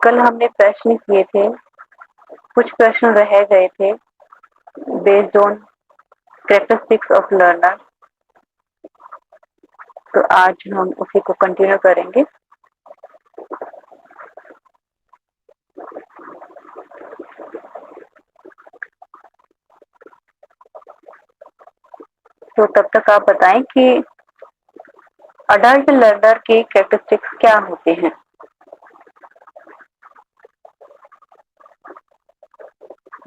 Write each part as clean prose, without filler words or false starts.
कल हमने प्रश्न किए थे, कुछ प्रश्न रह गए थे based on characteristics of learner. तो आज हम उसी को कंटिन्यू करेंगे। तो तब तक आप बताएं कि अडल्ट लर्नर के कैरेक्टरिस्टिक्स क्या होते हैं।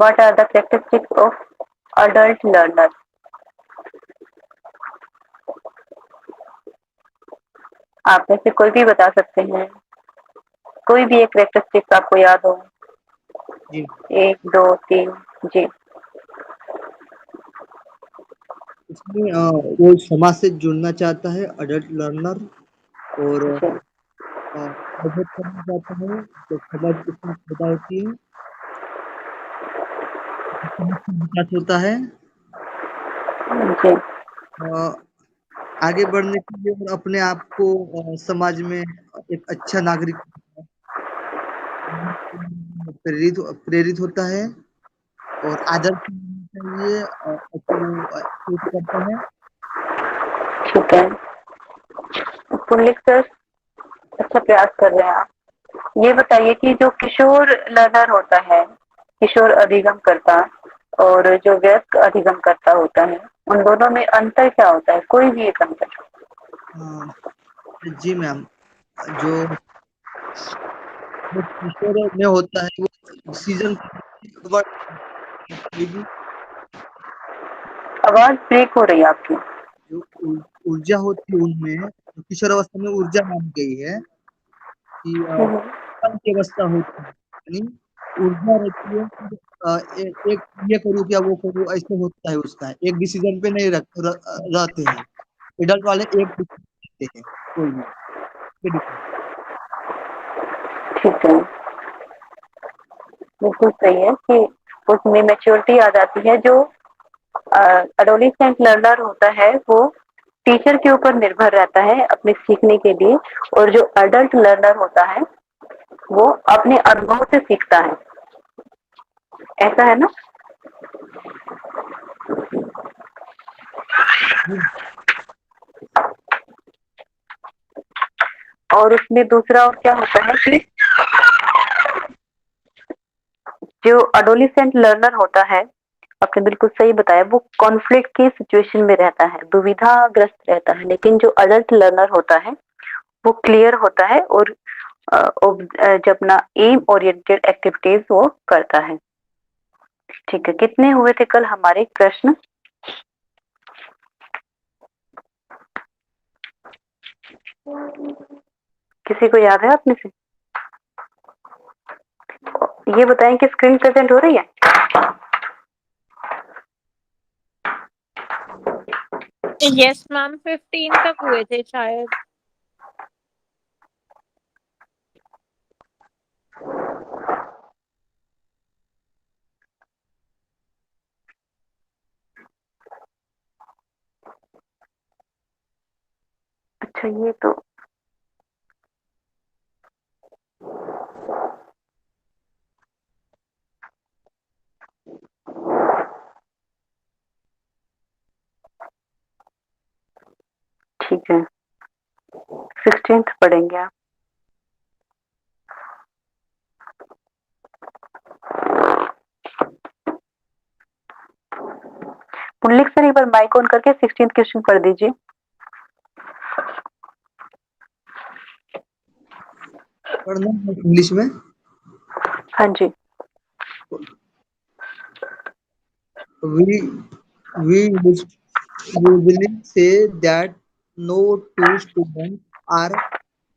What are the characteristics of adult learner? आप में से कोई भी बता सकते हैं, कोई भी एक कैरेक्टरिस्टिक्स आपको याद हो। जी 1 2 3 जी। इसमें वो समाज से जुड़ना चाहता है अडल्ट लर्नर, और जी मदद करना चाहता है तो समझ उसमें पैदा होती है, समझ का विकास होता है, जी अ, आगे बढ़ने के लिए और अपने आप को समाज में एक अच्छा नागरिक प्रेरित प्रेरित होता है, और आदर्श होना चाहिए, ऐसे वो सोच करता है। ठीक है। पुलिस सर, अच्छा प्रयास कर रहे हैं आप। ये बताइए कि जो किशोर लर्नर होता है, किशोर अधिगम करता, और जो वयस्क अधिगम करता होता है, उन दोनों में अंतर क्या होता है? कोई भी एक अंतर। जी मैम, जो जो किशोर में होता है वो डिसीजन आवाज ब्रेक हो रही है आपकी। जो ऊर्जा होती है उनमें, जो किशोर अवस्था में ऊर्जा मानी गई है कि हम्म, तब की अवस्था होती है, यानी ऊर्जा रहती है कि, एक ये करूँ क्या वो करूँ, ऐसे होता है उसका, एक डिसीजन पे नहीं रहते हैं। एडल्ट वाले एक डिसीजन लेते हैं कोई भी, ये difference। ठीक है, बिल्कुल सही है कि उसमें मेच्योरिटी आ जाती है। जो एडोलेसेंट लर्नर होता है वो टीचर के ऊपर निर्भर रहता है अपने सीखने के लिए, और जो अडल्ट लर्नर होता है वो अपने अनुभव से सीखता है। ऐसा है ना? और उसमें दूसरा और क्या होता है कि जो अडोलिसेंट लर्नर होता है, आपने बिल्कुल सही बताया, वो कॉन्फ्लिक्ट की सिचुएशन में रहता है, दुविधाग्रस्त रहता है। लेकिन जो अडल्ट लर्नर होता है वो क्लियर होता है, और जब अपना एम ओरिएंटेड एक्टिविटीज वो करता है। ठीक है, कितने हुए थे कल हमारे प्रश्न? किसी को याद है अपने से? ये बताएं कि स्क्रीन प्रेजेंट हो रही है? यस मैम, 15 तक हुए थे शायद। अच्छा, ये तो ठीक है, 16th पढ़ेंगे आप। पुल्लिक सर, एक बार माइक ऑन करके 16th क्वेश्चन पढ़ दीजिए। पढ़ना है इंग्लिश में। हाँ जी। we we usually say that no two students are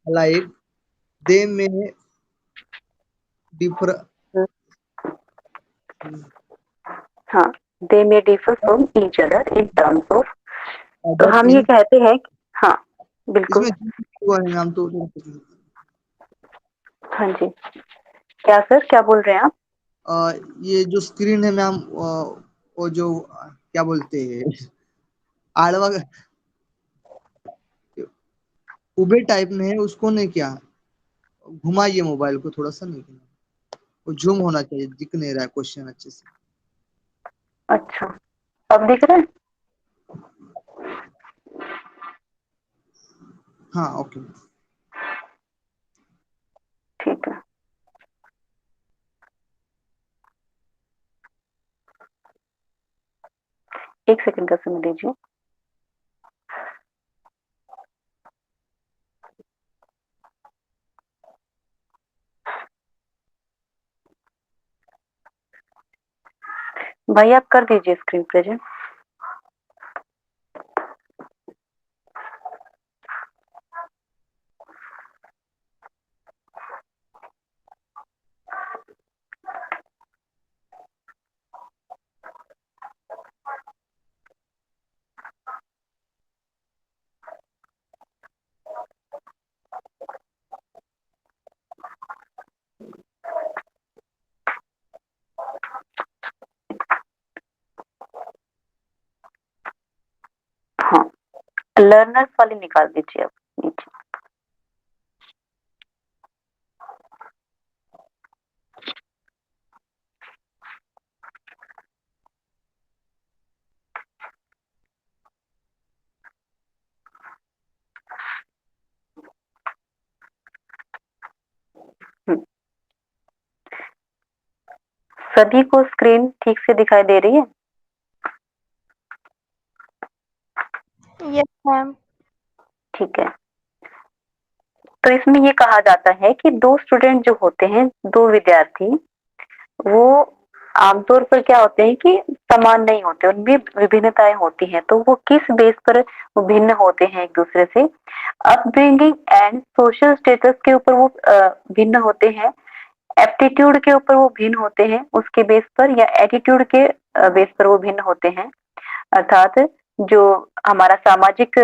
alike. They may differ हाँ, they may differ from each other in terms of. तो other हम ये in, कहते हैं कि हाँ, बिल्कुल। इसमें हुआ है नाम तो। हाँ जी, क्या सर, क्या बोल रहे हैं आप? ये जो स्क्रीन है मैम, वो जो क्या बोलते हैं, आड़वा उबे टाइप में है, उसको नहीं क्या घुमाइए मोबाइल को थोड़ा सा, नहीं वो जूम होना चाहिए, दिख नहीं रहा है क्वेश्चन अच्छे से। अच्छा, अब दिख रहा है? हाँ ओके। ठीक है, एक सेकंड का समय दीजिए। भाई आप कर दीजिए स्क्रीन प्रेजेंट। हाँ, लर्नर्स वाली निकाल दीजिए अब नीचे। हम्म, सभी को स्क्रीन ठीक से दिखाई दे रही है? Yes ma'am. ठीक है, तो इसमें ये कहा जाता है कि दो स्टूडेंट जो होते हैं, दो विद्यार्थी, वो आमतौर पर क्या होते हैं कि समान नहीं होते, उनमें विभिन्नताएं होती हैं। तो वो किस बेस पर वो भिन्न होते हैं एक दूसरे से? अपब्रिंगिंग एंड सोशल स्टेटस के ऊपर वो भिन्न होते हैं, एप्टीट्यूड के ऊपर वो भिन्न होते हैं उसके बेस पर, या एटीट्यूड के बेस पर वो भिन्न होते हैं। अर्थात जो हमारा सामाजिक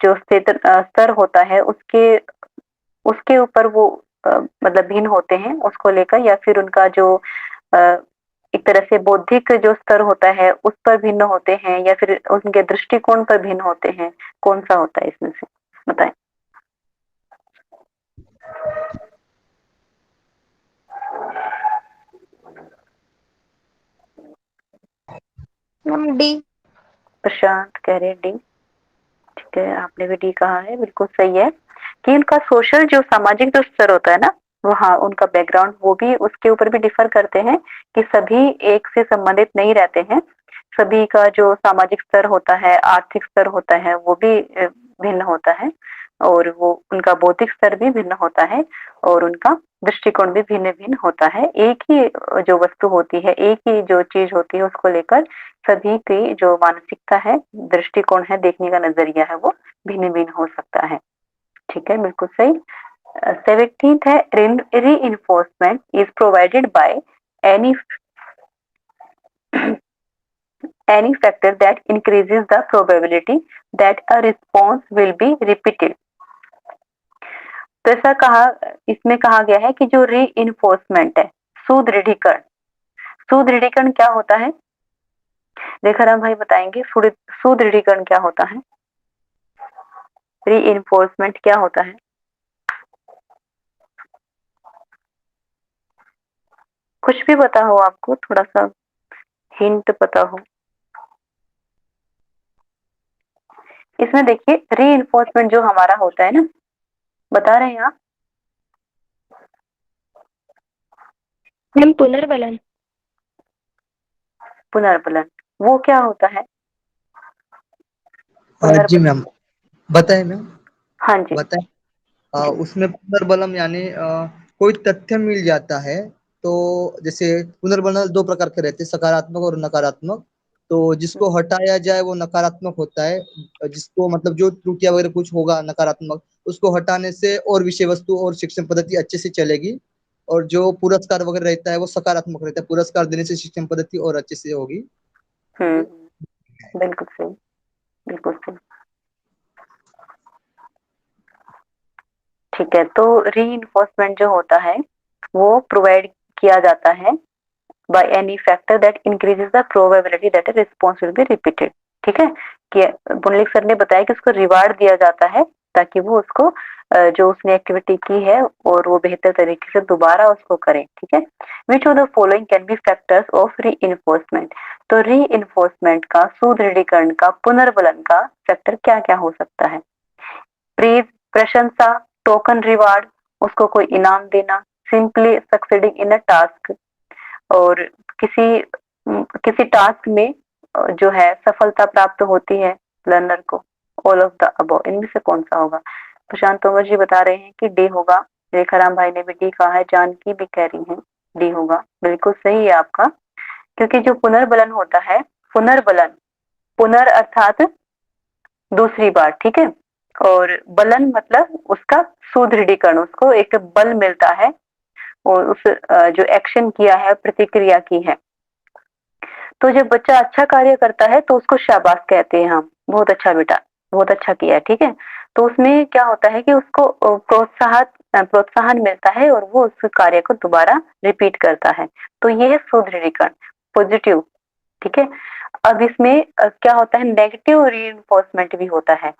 जो स्तर होता है उसके उसके ऊपर वो मतलब भिन्न होते हैं उसको लेकर, या फिर उनका जो अ, एक तरह से बौद्धिक जो स्तर होता है उस पर भिन्न होते हैं, या फिर उनके दृष्टिकोण पर भिन्न होते हैं? कौन सा होता है इसमें से, बताएं। Ma'am D. प्रशांत कह रहे हैं डी। ठीक है, आपने भी डी कहा है, बिल्कुल सही है कि उनका सोशल जो सामाजिक जो स्तर होता है ना, वो हाँ उनका बैकग्राउंड वो भी उसके ऊपर भी डिफर करते हैं कि सभी एक से संबंधित नहीं रहते हैं। सभी का जो सामाजिक स्तर होता है, आर्थिक स्तर होता है, वो भी भिन्न होता है, और वो उनका बौद्धिक स्तर भी भिन्न होता है, और उनका दृष्टिकोण भी भिन्न भिन्न होता है। एक ही जो वस्तु होती है, एक ही जो चीज होती है, उसको लेकर सभी की जो मानसिकता है, दृष्टिकोण है, देखने का नजरिया है, वो भिन्न भिन्न हो सकता है। ठीक है, बिल्कुल सही। 17th है, री enforcement is provided by any any factor that increases the probability that a response will be repeated। तो ऐसा कहा, इसमें कहा गया है कि जो री इन्फोर्समेंट है, सुदृढ़ीकरण, सुदृढ़ीकरण क्या होता है? रेखाराम भाई बताएंगे सुदृढ़ीकरण क्या होता है, री इन्फोर्समेंट क्या होता है? कुछ भी पता हो आपको, थोड़ा सा हिंट पता हो। इसमें देखिए री इन्फोर्समेंट जो हमारा होता है ना, बता रहे हैं आप? मैम पुनर्बलन। पुनर्बलन, वो क्या होता है? जी पुनर्बलन, मैम, बताए मैम, हाँ जी बताए। जी। उसमें पुनर्बलम यानी कोई तथ्य मिल जाता है, तो जैसे पुनर्बलम दो प्रकार के रहते हैं, सकारात्मक और नकारात्मक। तो जिसको हटाया जाए वो नकारात्मक होता है, जिसको मतलब जो त्रुटियां वगैरह कुछ होगा नकारात्मक, उसको हटाने से और विषय वस्तु और शिक्षण पद्धति अच्छे से चलेगी। और जो पुरस्कार वगैरह रहता है वो सकारात्मक रहता है, पुरस्कार देने से शिक्षण पद्धति और अच्छे से होगी। बिल्कुल सही, बिल्कुल सही। ठीक है, तो रीइंफोर्समेंट जो होता है वो प्रोवाइड किया जाता है by any factor that increases the probability that a response will be repeated. ठीक है, कि पुंडलिक सर ने बताया कि उसको रिवार्ड दिया जाता है ताकि वो उसको जो उसने एक्टिविटी की है और वो बेहतर तरीके से दोबारा उसको करे, ठीक है। Which of the following can be factors of री इन्फोर्समेंट, तो री इन्फोर्समेंट का, सुदृढ़ीकरण का, पुनर्बलन का फैक्टर क्या क्या हो सकता है? प्रीज, प्रशंसा, टोकन रिवार्ड, उसको कोई इनाम देना, simply succeeding in a task, और किसी किसी टास्क में जो है सफलता प्राप्त होती है लर्नर को। ऑल ऑफ द अबव, इनमें से कौन सा होगा? प्रशांत तोमर जी बता रहे हैं कि डी होगा, रेखाराम भाई ने भी डी कहा है, जानकी भी कह रही है डी होगा। बिल्कुल सही है आपका, क्योंकि जो पुनर्बलन होता है, पुनर्बलन, पुनर अर्थात दूसरी बार, ठीक है, और बलन मतलब उसका सुदृढ़ीकरण, उसको एक बल मिलता है और उस जो एक्शन किया है, प्रतिक्रिया की है। तो जब बच्चा अच्छा कार्य करता है तो उसको शाबाश कहते हैं हम, बहुत अच्छा बेटा, बहुत अच्छा किया है, ठीक है। तो उसमें क्या होता है कि उसको प्रोत्साहन मिलता है और वो उस कार्य को दोबारा रिपीट करता है। तो ये है सुदृढ़ीकरण, पॉजिटिव, ठीक है। अब इसमें क्या होता है, नेगेटिव रीइंफोर्समेंट भी होता है।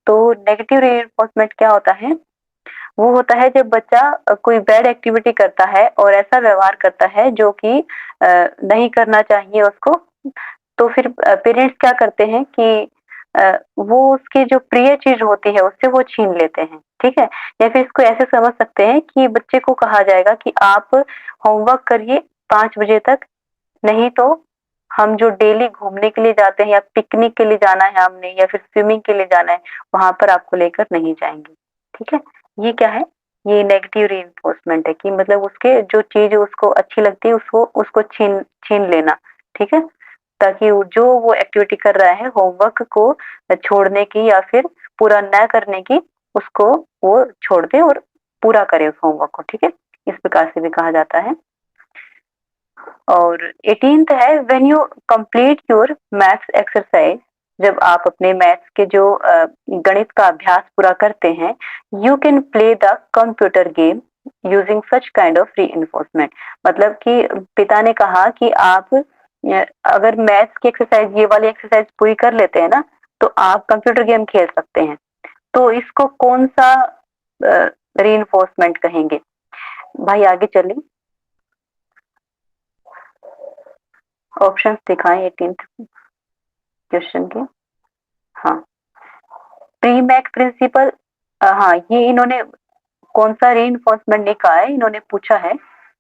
तो नेगेटिव रीइंफोर्समेंट क्या होता है? वो होता है जब बच्चा कोई बैड एक्टिविटी करता है और ऐसा व्यवहार करता है जो कि नहीं करना चाहिए उसको, तो फिर पेरेंट्स क्या करते हैं कि वो उसकी जो प्रिय चीज होती है उससे वो छीन लेते हैं, ठीक है। या फिर इसको ऐसे समझ सकते हैं कि बच्चे को कहा जाएगा कि आप होमवर्क करिए 5 बजे तक, नहीं तो हम जो डेली घूमने के लिए जाते हैं या पिकनिक के लिए जाना है हमने या फिर स्विमिंग के लिए जाना है, वहां पर आपको लेकर नहीं जाएंगे, ठीक है। ये क्या है? ये नेगेटिव रीइंफोर्समेंट है कि मतलब उसके जो चीज उसको अच्छी लगती है उसको उसको छीन छीन लेना, ठीक है, ताकि जो वो एक्टिविटी कर रहा है होमवर्क को छोड़ने की या फिर पूरा न करने की, उसको वो छोड़ दे और पूरा करे उस होमवर्क को, ठीक है। इस प्रकार से भी कहा जाता है। और 18th है, when you complete your maths exercise, जब आप अपने मैथ्स के जो गणित का अभ्यास पूरा करते हैं, you can play the computer game using such kind of री, मतलब कि पिता ने कहा कि आप अगर मैथ्स की एक्सरसाइज, ये वाली एक्सरसाइज पूरी कर लेते हैं ना, तो आप कंप्यूटर गेम खेल सकते हैं। तो इसको कौन सा री कहेंगे? भाई आगे चलें, ऑप्शंस दिखाएं 18th क्वेश्चन के। हाँ, प्री मैक प्रिंसिपल, हाँ ये इन्होंने कौन सा रीइंफोर्समेंट नहीं कहा है, इन्होंने पूछा है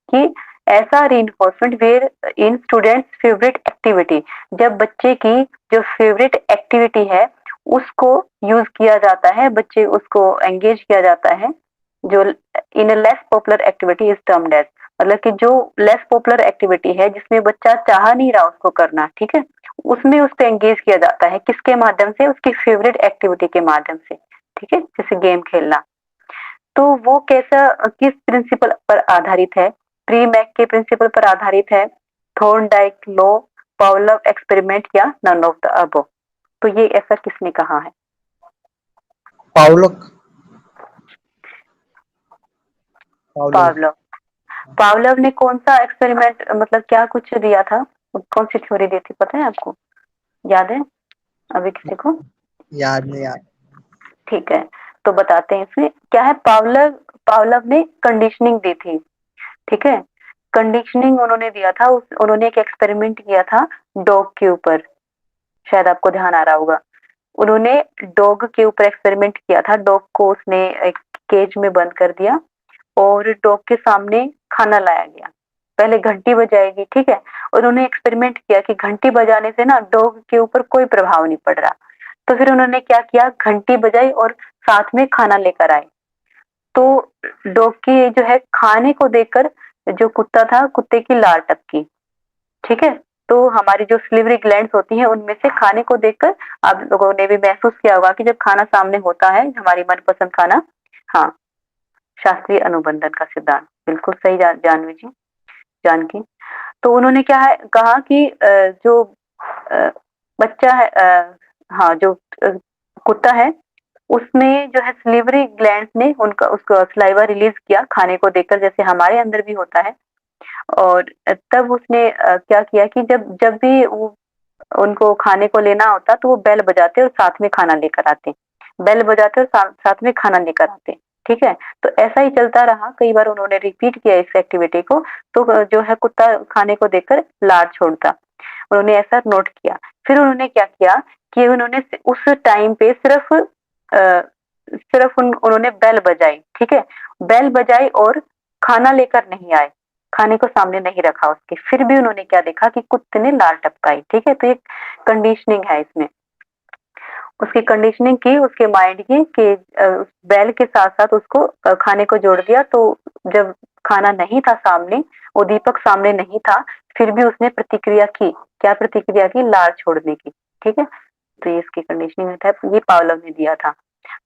कि ऐसा reinforcement where in students favourite activity, जब बच्चे की जो फेवरेट एक्टिविटी है उसको यूज किया जाता है, बच्चे उसको एंगेज किया जाता है, जो in a less popular activity is termed as, मतलब कि जो लेस पॉपुलर एक्टिविटी है जिसमें बच्चा चाह नहीं रहा उसको करना, ठीक है, उसमें उसको एंगेज किया जाता है, किसके माध्यम से? उसकी फेवरेट एक्टिविटी के माध्यम से, ठीक है, जैसे गेम खेलना। तो वो कैसा, किस प्रिंसिपल पर आधारित है? प्री मैक के प्रिंसिपल पर आधारित है, थॉर्नडाइक लॉ, पावलोव एक्सपेरिमेंट या नन ऑफ द अबव? तो ये ऐसा किसने कहा है? पावलोव। पावलोव। पावलोव। पावलोव ने कौन सा एक्सपेरिमेंट, मतलब क्या कुछ दिया था, कौन सी थ्योरी दी थी, पता है आपको? याद है अभी किसी को? याद नहीं याद। ठीक है, तो बताते हैं इसमें क्या है। पावलोव पावलोव ने कंडीशनिंग दी थी, ठीक है, कंडीशनिंग उन्होंने दिया था। उन्होंने एक एक्सपेरिमेंट किया था डॉग के ऊपर, शायद आपको ध्यान आ रहा होगा। उन्होंने डॉग के ऊपर एक्सपेरिमेंट किया था, डॉग को उसने एक केज में बंद कर दिया और डॉग के सामने खाना लाया गया, पहले घंटी बजाएगी, ठीक है। उन्होंने एक्सपेरिमेंट किया कि घंटी बजाने से ना डॉग के ऊपर कोई प्रभाव नहीं पड़ रहा, तो फिर उन्होंने क्या किया, घंटी बजाई और साथ में खाना लेकर आए। तो डॉग की जो है खाने को देखकर जो कुत्ता था, कुत्ते की लार टपकी, ठीक है। तो हमारी जो स्लिवरी ग्लैंड्स होती हैं उनमें से खाने को देखकर आप लोगों ने भी महसूस किया होगा कि जब खाना सामने होता है, हमारी मनपसंद खाना, हाँ, शास्त्रीय अनुबंधन का सिद्धांत, बिल्कुल सही जानवी जी, जानकी। तो उन्होंने क्या है कहा कि जो अ, बच्चा है, हाँ जो कुत्ता है, उसमें जो है स्लिवरी ग्लैंड्स ने उनका उसको सलाइवा रिलीज किया खाने को देखकर, जैसे हमारे अंदर भी होता है। और तब उसने क्या किया कि जब जब भी वो उनको खाने को लेना होता तो वो बेल बजाते और साथ में खाना लेकर आते। बेल बजाते और साथ में खाना लेकर आते। ठीक है, तो ऐसा ही चलता रहा, कई बार उन्होंने रिपीट किया इस एक्टिविटी को, तो जो है कुत्ता खाने को देखकर लार छोड़ता। उन्होंने ऐसा नोट किया। फिर उन्होंने क्या किया कि उन्होंने उस टाइम पे सिर्फ उन्होंने बेल बजाई। ठीक है, बेल बजाई और खाना लेकर नहीं आए, खाने को सामने नहीं रखा उसके, फिर भी उन्होंने क्या देखा कि कुत्ते ने लार टपकाई। ठीक है, तो एक कंडीशनिंग है इसमें, उसकी कंडीशनिंग की उसके माइंड की कि बैल के साथ साथ उसको खाने को जोड़ दिया। तो जब खाना नहीं था सामने, वो दीपक सामने नहीं था, फिर भी उसने प्रतिक्रिया की। क्या प्रतिक्रिया की? लार छोड़ने की। ठीक है, तो ये इसकी कंडीशनिंग था, ये पावलोव ने दिया था।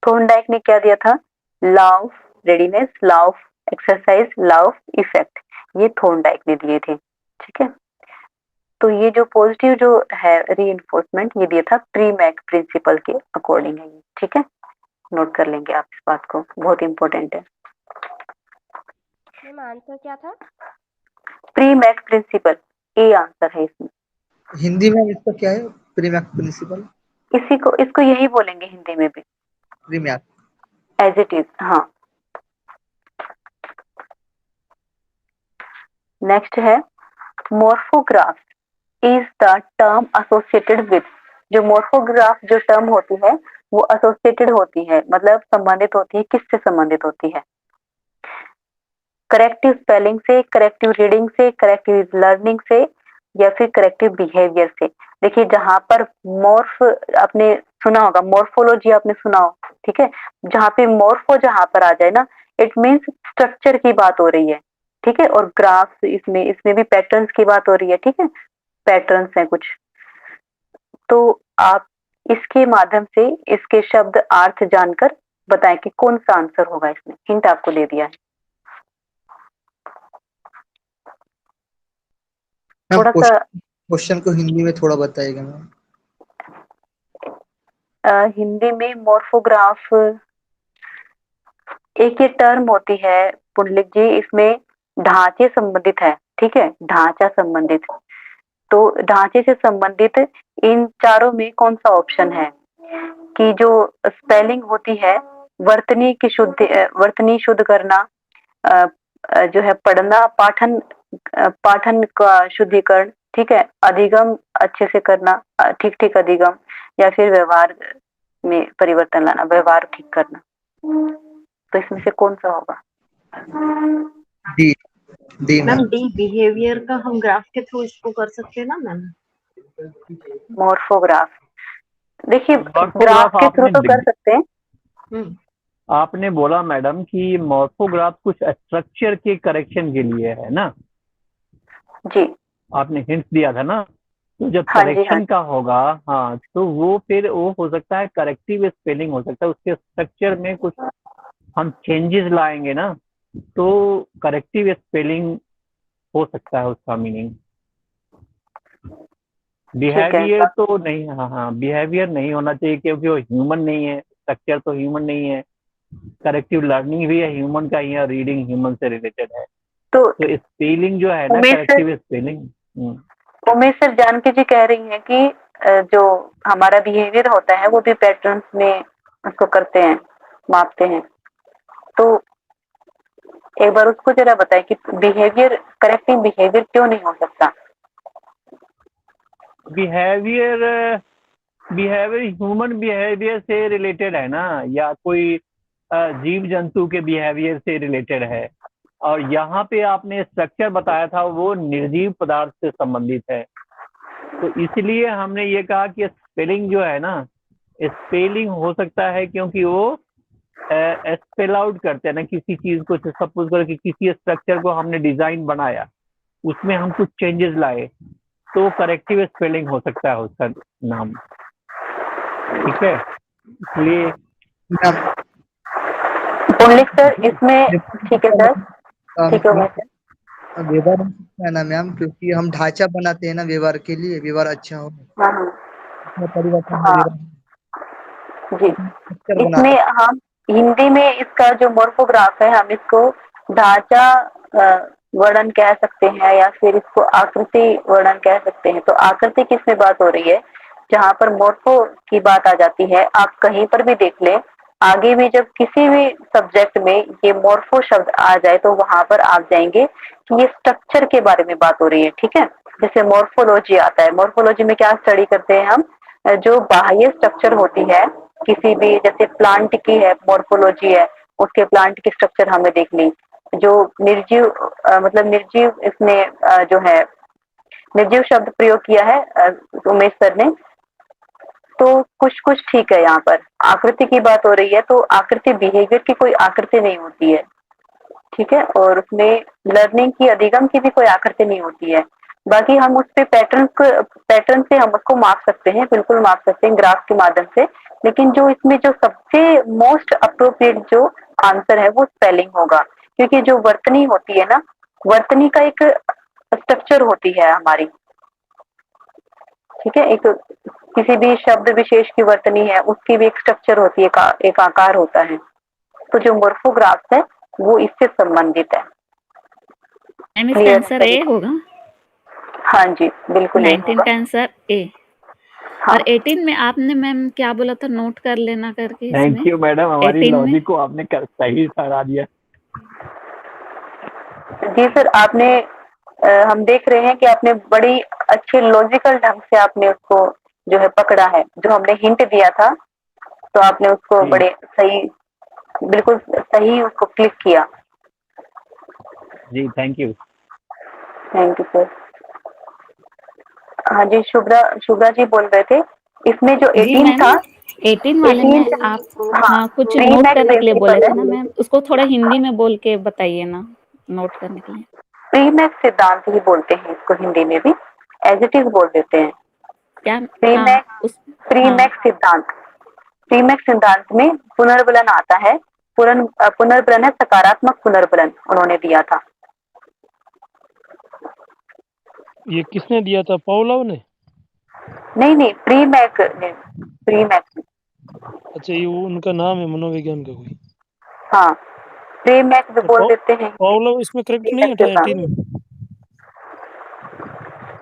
थॉर्नडाइक ने क्या दिया था? Law of readiness, law of exercise, law of effect, ये थॉर्नडाइक ने दिए थे। ठीक है, तो ये जो पॉजिटिव जो है रीइंफोर्समेंट, ये दिया था प्रीमैक प्रिंसिपल के अकॉर्डिंग है ये। ठीक है, नोट कर लेंगे आप इस बात को, बहुत इंपॉर्टेंट है। मैम आंसर क्या था? प्रीमैक प्रिंसिपल, ए आंसर है इसमें। हिंदी में इसका क्या है? प्रीमैक प्रिंसिपल, इसको यही बोलेंगे हिंदी में भी, प्रीमैक। As it is. हाँ, नेक्स्ट है morphograph is the term associated with. जो मोर्फोग्राफ जो टर्म होती है वो एसोसिएटेड होती है, मतलब संबंधित होती है, किससे संबंधित होती है? करेक्टिव स्पेलिंग से, करेक्टिव रीडिंग से, करेक्टिव लर्निंग से, या फिर करेक्टिव बिहेवियर से। देखिए, जहां पर मोर्फ आपने सुना होगा, मोर्फोलॉजी आपने सुना हो, ठीक है, जहाँ पे मोर्फो जहां पर आ जाए ना, इट मीन्स स्ट्रक्चर की बात हो रही है। ठीक है, और ग्राफ्स, इसमें भी पैटर्न्स की बात हो रही है। ठीक है, पैटर्न्स हैं कुछ, तो आप इसके माध्यम से इसके शब्द अर्थ जानकर बताएं कि कौन सा आंसर होगा इसमें। हिंट आपको दे दिया है, थोड़ा सा। क्वेश्चन को हिंदी में थोड़ा बताइएगा मैम। हिंदी में मोर्फोग्राफ एक ये टर्म होती है पुंडलिक जी, इसमें ढांचे संबंधित है। ठीक है, ढांचा संबंधित, तो ढांचे से संबंधित इन चारों में कौन सा ऑप्शन है कि जो स्पेलिंग होती है, वर्तनी शुद्ध करना, जो है पढ़ना, पाठन का शुद्धिकरण, ठीक है, अधिगम अच्छे से करना, ठीक ठीक अधिगम, या फिर व्यवहार में परिवर्तन लाना, व्यवहार ठीक करना। तो इसमें से कौन सा होगा? D, D ma'am ma'am. D, behaviour का हम ग्राफ के थ्रू इसको कर सकते हैं ना मैम? मोर्फोग्राफ, देखिए ग्राफ मोर्फोग्राफ के थ्रू तो आपने कर सकते हैं। आपने बोला मैडम कि मोर्फोग्राफ कुछ स्ट्रक्चर के करेक्शन के लिए है ना, जी आपने हिंट दिया था ना, तो जब हाँ जी, हाँ करेक्शन का होगा, हाँ, तो वो फिर वो हो सकता है करेक्टिव स्पेलिंग हो सकता है, उसके स्ट्रक्चर में कुछ हम चेंजेस लाएंगे ना, तो करेक्टिव स्पेलिंग हो सकता है उसका मीनिंग। बिहेवियर तो नहीं, हाँ, बिहेवियर नहीं होना चाहिए क्योंकि वो ह्यूमन नहीं है, स्ट्रक्चर तो ह्यूमन नहीं है, करेक्टिव लर्निंग भी है ह्यूमन का ही है, रीडिंग ह्यूमन से रिलेटेड है, तो स्पेलिंग जो है ना, corrective spelling. Umesh sir Janaki ji कह रही हैं कि जो हमारा बिहेवियर होता है वो भी पैटर्न्स में उसको करते हैं, मापते हैं। तो एक बार उसको जरा बताएं कि बिहेवियर, करेक्टिव बिहेवियर क्यों नहीं हो सकता? बिहेवियर ह्यूमन बिहेवियर से रिलेटेड है ना, या कोई जीव जंतु के बिहेवियर से रिलेटेड है, और यहाँ पे आपने स्ट्रक्चर बताया था वो निर्जीव पदार्थ से संबंधित है, तो इसलिए हमने ये कहा कि स्पेलिंग जो है ना, स्पेलिंग हो सकता है क्योंकि वो स्पेल आउट करते हैं ना किसी चीज को। सपोज करो कि किसी स्ट्रक्चर को हमने डिजाइन बनाया, उसमें हम कुछ चेंजेस लाए, तो करेक्टिव स्पेलिंग हो सकता है उसका नाम। ठीक है, इसलिए पुंडलिक सर इसमें ठीक है सर, ठीक है सर। व्यवहार है ना मैम, क्योंकि हम ढांचा बनाते हैं ना व्यवहार के लिए, व्यवहार अच्छा हो, परिवर्तन हो हाँ जी, इसमें हम हिंदी में इसका जो मोर्फोग्राफ है, हम इसको ढांचा वर्णन कह सकते हैं, या फिर इसको आकृति वर्णन कह सकते हैं। तो आकृति किसमें बात हो रही है? जहाँ पर मोर्फो की बात आ जाती है, आप कहीं पर भी देख लें, आगे भी जब किसी भी सब्जेक्ट में ये मोर्फो शब्द आ जाए तो वहां पर आप जाएंगे कि ये स्ट्रक्चर के बारे में बात हो रही है, ठीक है। जैसे मोर्फोलॉजी आता है, मोर्फोलॉजी में क्या स्टडी करते हैं हम, जो बाह्य स्ट्रक्चर होती है किसी भी, जैसे प्लांट की है मोर्फोलॉजी है, उसके प्लांट की स्ट्रक्चर हमें देख ली। जो निर्जीव मतलब निर्जीव इसमें जो है निर्जीव शब्द प्रयोग किया है उमेश सर ने, तो कुछ कुछ ठीक है। यहाँ पर आकृति की बात हो रही है तो आकृति बिहेवियर की कोई आकृति नहीं होती है, ठीक है, और उसमें लर्निंग की अधिगम की भी कोई आकृति नहीं होती है। बाकी हम उस पे पैटर्न से हम उसको माप सकते हैं, बिल्कुल माप सकते हैं ग्राफ के माध्यम से। लेकिन जो इसमें जो सबसे मोस्ट अप्रोप्रिएट जो आंसर है वो स्पेलिंग होगा, क्योंकि जो वर्तनी होती है ना, वर्तनी का एक स्ट्रक्चर होती है हमारी, ठीक है। एक किसी भी शब्द विशेष की वर्तनी है, उसकी भी एक स्ट्रक्चर होती है, एक आकार होता है। तो जो मोर्फोग्राफ्स है वो इससे संबंधित है। मैम इसका क्लियर आंसर ए होगा। हाँ जी, बिल्कुल ए 19 होगा। का आंसर ए। हाँ और 18 में आपने मैम क्या बोला था, नोट कर लेना करके इसमें। थैंक यू मैडम, हमारी 18 में लॉजिक को आपने सही सराहा दिया। जी सर, आपने हम देख रहे हैं कि आपने बड़ी अच्छे लॉजिकल ढंग से आपने उसको जो है पकड़ा है, जो हमने हिंट दिया था तो आपने उसको जी। बड़े सही, बिल्कुल सही उसको क्लिक किया। जी thank you. Thank you sir. हाँ जी, शुभ्रा जी बोल रहे थे, इसमें जो जी 18 मैम, था, 18 वाले में 18 आप हाँ हाँ कुछ प्री नोट मैक्स करने के लिए बोले प्रिंसिपल थे ना है। मैम, उसको थोड़ा हिंदी में बोल के बताइए ना, नोट करने के लिए। प्री मैक्स सिद्धांत ही बोलते हैं इसको, हिंदी में भी एज इट इज बोल देते हैं। क्या? प्री हाँ मैक्स उस प्री हाँ मैक्स सिद्धांत, प्री मैक्स सिद्धांत में पुनर्बलन आता है। पुनर्बलन है सकारात्मक पुनर्बलन, उन्होंने दिया था। ये किसने दिया था, पॉवलोव ने? नहीं, प्री मैक ने, प्री मैक्स, अच्छा, ये वो उनका नाम है मनोविज्ञान का कोई। हाँ प्री मैक्स भी तो बोल देते हैं। पॉवलोव इसमें करेक्ट प्री नहीं मैक्स था सिद्धांत 18 में?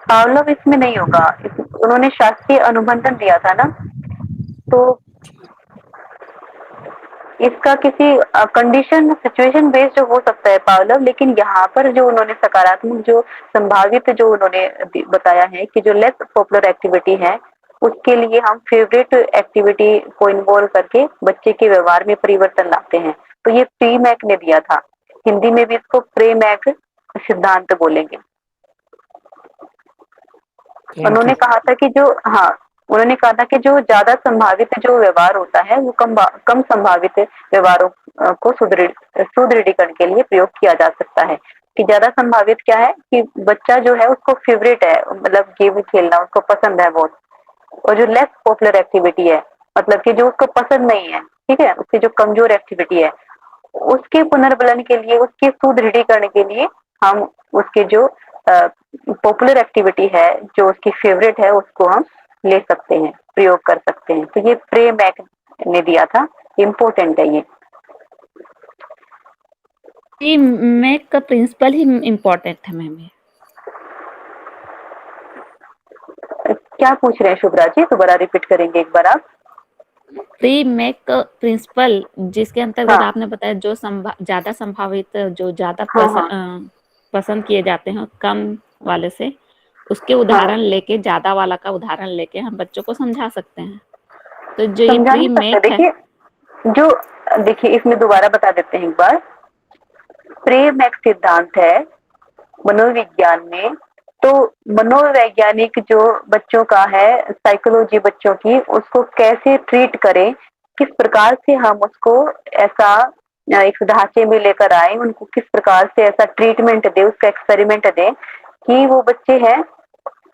पावलोव इसमें नहीं होगा, उन्होंने शास्त्रीय अनुबंधन दिया था ना, तो इसका किसी कंडीशन सिचुएशन बेस्ड हो सकता है पावलोव, लेकिन यहाँ पर जो उन्होंने सकारात्मक जो संभावित जो उन्होंने बताया है कि जो लेस पॉपुलर एक्टिविटी है उसके लिए हम फेवरेट एक्टिविटी को इन्वॉल्व करके बच्चे के व्यवहार में परिवर्तन लाते हैं, तो ये प्री मैक ने दिया था। हिंदी में भी इसको प्रे मैक सिद्धांत बोलेंगे। उन्होंने कहा था कि जो, हाँ उन्होंने कहा था कि जो ज्यादा संभावित जो व्यवहार होता है वो कम संभावित व्यवहारों को सुदृढ़ीकरण के लिए प्रयोग किया जा सकता है। कि ज्यादा संभावित क्या है कि बच्चा जो है उसको फेवरेट है, मतलब गेम खेलना उसको पसंद है बहुत, और जो लेस पॉपुलर एक्टिविटी है मतलब कि जो उसको पसंद नहीं है, ठीक है, उसकी जो कमजोर एक्टिविटी है उसके पुनर्बलन के लिए, उसके सुदृढ़ीकरण के लिए हम उसके जो पॉपुलर एक्टिविटी है जो उसकी फेवरेट है उसको हम ले सकते हैं, प्रयोग कर सकते हैं। तो ये प्रे मैक ने दिया था, इम्पोर्टेंट है ये। ये मैक का प्रिंसिपल ही इम्पोर्टेंट है मैम। ये क्या पूछ रहे हैं शुभ्रा जी, दोबारा रिपीट करेंगे एक बार आप? प्री मैक प्रिंसिपल जिसके अंतर्गत हाँ आपने बताया जो ज्यादा संभावित, जो ज्यादा हाँ पसंद किए जाते हैं कम वाले से, उसके हाँ, उदाहरण लेके, ज्यादा वाला का उदाहरण लेके हम बच्चों को समझा सकते हैं। तो जो ये समझा प्री नहीं सकते। मैक है, देखिए इसमें दोबारा बता देते हैं एक बार। प्रे मैक सिद्धांत है मनोविज्ञान में, तो मनोवैज्ञानिक जो बच्चों का है, साइकोलॉजी बच्चों की, उसको कैसे ट्रीट करें, किस प्रकार से हम उसको ऐसा एक ढांचे में लेकर आए, उनको किस प्रकार से ऐसा ट्रीटमेंट दे, उसका एक्सपेरिमेंट दे कि वो बच्चे हैं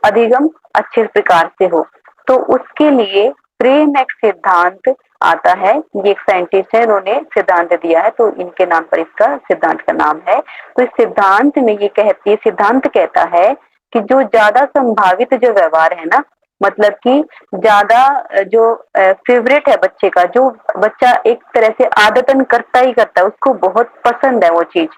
अधिगम अच्छे प्रकार से हो। तो उसके लिए प्रे मैक सिद्धांत आता है। ये एक साइंटिस्ट है, उन्होंने सिद्धांत दिया है तो इनके नाम पर इसका सिद्धांत का नाम है। तो इस सिद्धांत में ये सिद्धांत कहता है कि जो ज्यादा संभावित जो व्यवहार है ना, मतलब कि ज्यादा जो फेवरेट है बच्चे का, जो बच्चा एक तरह से आदतन करता ही करता है, उसको बहुत पसंद है वो चीज,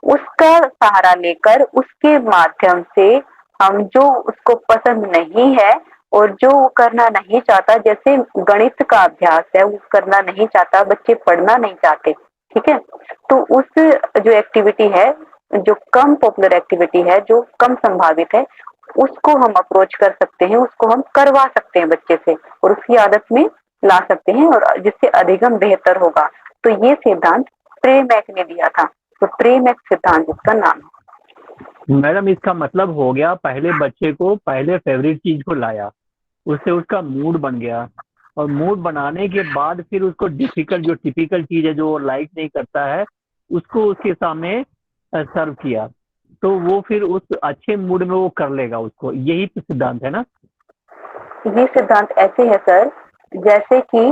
उसका सहारा लेकर उसके माध्यम से हम जो उसको पसंद नहीं है और जो वो करना नहीं चाहता, जैसे गणित का अभ्यास है वो करना नहीं चाहता, बच्चे पढ़ना नहीं चाहते, ठीक है, तो उस जो एक्टिविटी है, जो कम पॉपुलर एक्टिविटी है, जो कम संभावित है, उसको हम अप्रोच कर सकते हैं, उसको हम करवा सकते हैं बच्चे से और उसकी आदत में ला सकते हैं और जिससे अधिगम बेहतर होगा। तो ये सिद्धांत प्रेमैक ने दिया था, तो प्रेमैक सिद्धांत इसका नाम है। मैडम इसका मतलब हो गया, पहले बच्चे को पहले फेवरेट चीज को लाया, उससे उसका मूड बन गया, और मूड बनाने के बाद फिर उसको डिफिकल्ट जो टिपिकल चीज है जो लाइक नहीं करता है उसको उसके सामने सर्व किया, तो वो फिर उस अच्छे मूड में वो कर लेगा उसको। यही तो सिद्धांत है ना? ये सिद्धांत ऐसे है सर, जैसे कि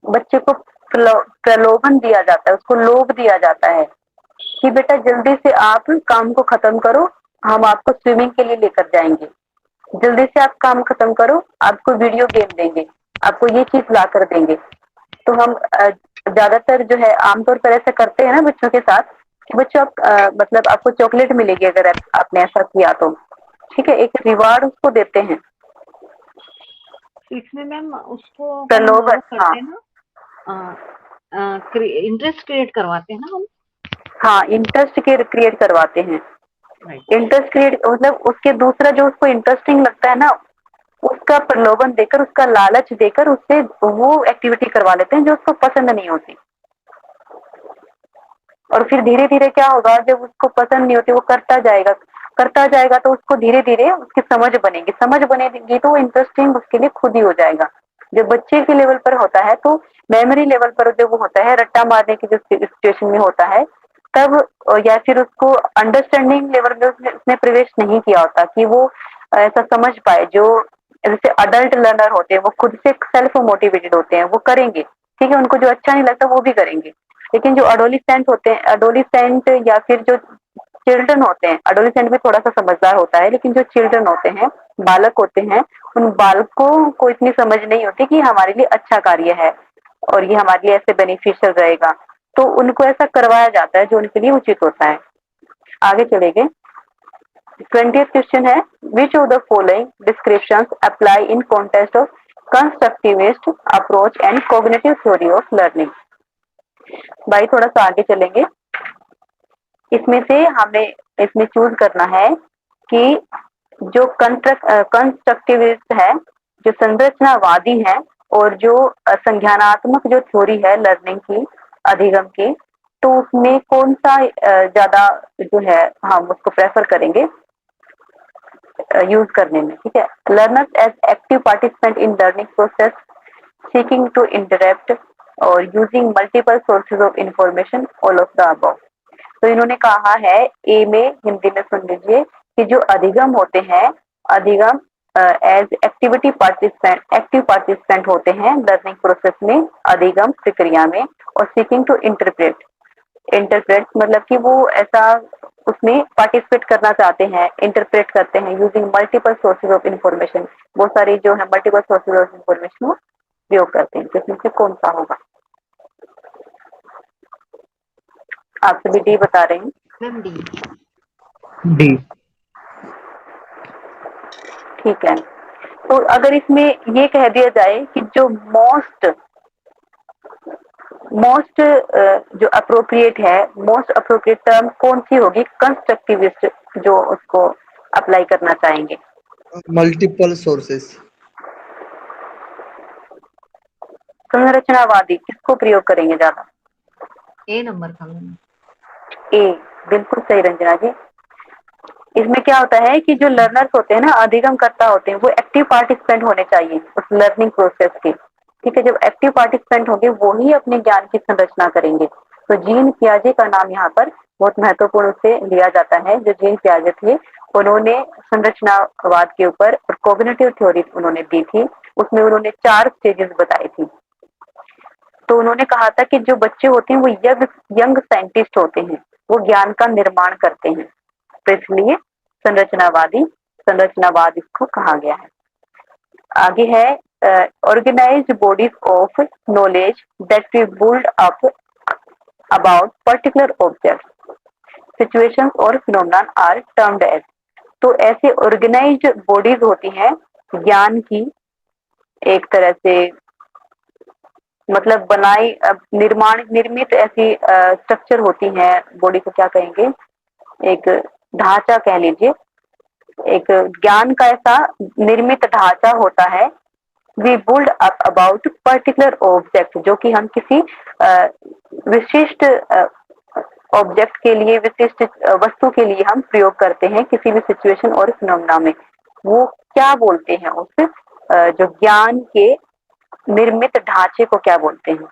बच्चे को प्रलोभन दिया जाता है, उसको लोभ दिया जाता है कि बेटा जल्दी से आप काम को खत्म करो, हम आपको स्विमिंग के लिए लेकर जाएंगे, जल्दी से आप काम खत्म करो, आपको वीडियो गेम देंगे, आपको ये चीज ला कर देंगे। तो हम ज्यादातर जो है आमतौर पर ऐसा करते हैं ना बच्चों के साथ कि बच्चों आप मतलब आपको चॉकलेट मिलेगी अगर आपने ऐसा किया तो, ठीक है, एक रिवार्ड उसको देते हैं, इसमें मैम उसको हम प्रलोभन। हाँ करते हैं ना, इंटरेस्ट क्रिएट करवाते हैं ना हम। हाँ, इंटरेस्ट क्रिएट करवाते हैं। इंटरेस्ट क्रिएट मतलब उसके दूसरा जो उसको इंटरेस्टिंग लगता है ना, उसका प्रलोभन देकर, उसका लालच देकर उससे वो एक्टिविटी करवा लेते हैं जो उसको पसंद नहीं होती। और फिर धीरे धीरे क्या होगा, जब उसको पसंद नहीं होती वो करता जाएगा तो उसको धीरे धीरे उसकी समझ बनेगी तो इंटरेस्टिंग उसके लिए खुद ही हो जाएगा। जब बच्चे के लेवल पर होता है तो मेमोरी लेवल पर जब वो होता है, रट्टा मारने की जो सिचुएशन में होता है तब, या फिर उसको अंडरस्टैंडिंग लेवल में उसने प्रवेश नहीं किया होता कि वो ऐसा समझ पाए। जो जैसे अडल्ट लर्नर होते हैं वो खुद से सेल्फ मोटिवेटेड होते हैं, वो करेंगे, ठीक है, उनको जो अच्छा नहीं लगता वो भी करेंगे। लेकिन जो अडोलिसेंट होते हैं, अडोलिसेंट या फिर जो चिल्ड्रन होते हैं, अडोलिसेंट भी थोड़ा सा समझदार होता है, लेकिन जो चिल्ड्रन होते हैं, बालक होते हैं, उन बालकों को इतनी समझ नहीं होती कि हमारे लिए अच्छा कार्य है और ये हमारे लिए ऐसे बेनिफिशियल रहेगा, तो उनको ऐसा करवाया जाता है जो उनके लिए उचित होता है। आगे चलेंगे। 20th क्वेश्चन है, which of the following descriptions apply in context of constructivist approach and cognitive theory of learning. भाई थोड़ा सा आगे चलेंगे, इसमें से हमें इसमें चूज करना है कि जो कंस्ट्रक्टिविस्ट है, जो संरचनावादी है, और जो संज्ञानात्मक जो थ्योरी है लर्निंग की, अधिगम की, तो उसमें कौन सा ज्यादा जो है हम उसको प्रेफर करेंगे यूज करने में, ठीक है। Learners as active participant in learning process, seeking to interact और using multiple sources of information, all of the above. तो इन्होंने कहा है ए में, हिंदी में सुन लीजिए, कि जो अधिगम होते हैं, अधिगम एज एक्टिव पार्टिसिपेंट होते हैं लर्निंग प्रोसेस में, अधिगम प्रक्रिया में, और सीकिंग टू इंटरप्रेट मतलब कि वो ऐसा उसमें पार्टिसिपेट करना चाहते हैं, इंटरप्रेट करते हैं, using multiple sources of information, बहुत सारी जो है मल्टीपल सोर्सेज ऑफ इंफॉर्मेशन को प्रयोग करते हैं। जिसमें से कौन सा होगा? आप सभी डी बता रहे हैं। Ma'am D. डी। ठीक है, तो अगर इसमें ये कह दिया जाए कि जो मोस्ट जो अप्रोप्रिएट है, मोस्ट अप्रोप्रिएट टर्म कौन सी होगी कंस्ट्रक्टिविस्ट जो उसको अप्लाई करना चाहेंगे? Multiple sources. संरचनावादी किसको प्रयोग करेंगे ज्यादा? ए नंबर का मैम। ए, बिल्कुल सही रंजना जी। इसमें क्या होता है कि जो लर्नर्स होते हैं ना, अधिगम करता होते हैं, वो एक्टिव पार्टिसिपेंट होने चाहिए उस लर्निंग प्रोसेस के, ठीक है। जब एक्टिव पार्टिसिपेंट होंगे वो ही अपने ज्ञान की संरचना करेंगे। तो जीन पियाजे का नाम यहाँ पर बहुत महत्वपूर्ण से लिया जाता है। जो जीन पियाजे थे उन्होंने संरचनावाद के ऊपर और कॉग्निटिव थ्योरी उन्होंने दी थी, उसमें उन्होंने 4 स्टेजेस बताई थी। तो उन्होंने कहा था कि जो बच्चे होते हैं वो यंग साइंटिस्ट होते हैं, वो ज्ञान का निर्माण करते हैं, तो इसलिए संरचनावाद इसको कहा गया है। आगे है organised bodies of knowledge that we build up about particular object, situations और फिनोमेना आर टर्म्ड एज। तो ऐसे ऑर्गेनाइज्ड बॉडीज होती हैं ज्ञान की एक तरह से मतलब निर्मित ऐसी स्ट्रक्चर होती है, बॉडी को क्या कहेंगे, एक ढांचा कह लीजिए, एक ज्ञान का ऐसा निर्मित ढांचा होता है। We build up about particular object, जो कि हम किसी विशिष्ट ऑब्जेक्ट के लिए, विशिष्ट वस्तु के लिए हम प्रयोग करते हैं किसी भी सिचुएशन और फिनोमेना में। वो क्या बोलते हैं उस जो ज्ञान के निर्मित ढांचे को क्या बोलते हैं,